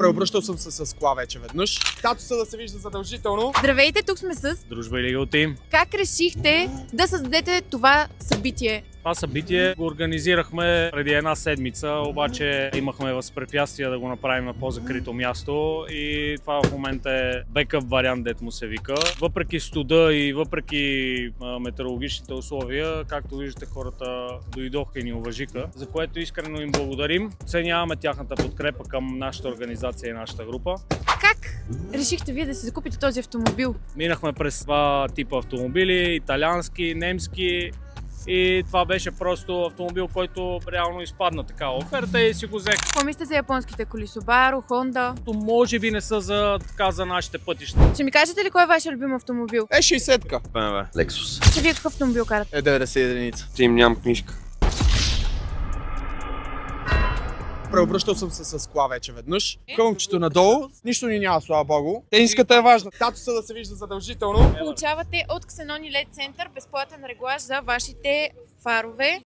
Преобръщал съм се с кола вече веднъж. Тато се да се вижда задължително. Здравейте, тук сме с... Дружба или Team. Как решихте да създадете това събитие? Това събитие го организирахме преди една седмица, обаче имахме възпрепятствия да го направим на по-закрито място и това в момента е бекъп вариант, дет му се вика. Въпреки студа и въпреки метеорологичните условия, както виждате, хората дойдоха и ни уважиха, за което искрено им благодарим. Оценяваме тяхната подкрепа към нашата организация и нашата група. Как решихте вие да си закупите този автомобил? Минахме през два типа автомобили, италиански, немски. И това беше просто автомобил, който реално изпадна такава оферта и си го взех. Какво мислите за японските коли? Subaru, Honda? Може би не са за нашите пътища. Ще ми кажете ли кой е вашия любим автомобил? 60-ка. BMW. Lexus. Ще вие какъв автомобил карате? 90 единица. Тим, нямам книжка. Преобръщал съм се с кола вече веднъж. Кълнчето надолу, нищо ни няма, слава богу. Тениската е важна. Тато се да се вижда задължително. Получавате от Xenon LED Center безплатен реглаж за вашите фарове.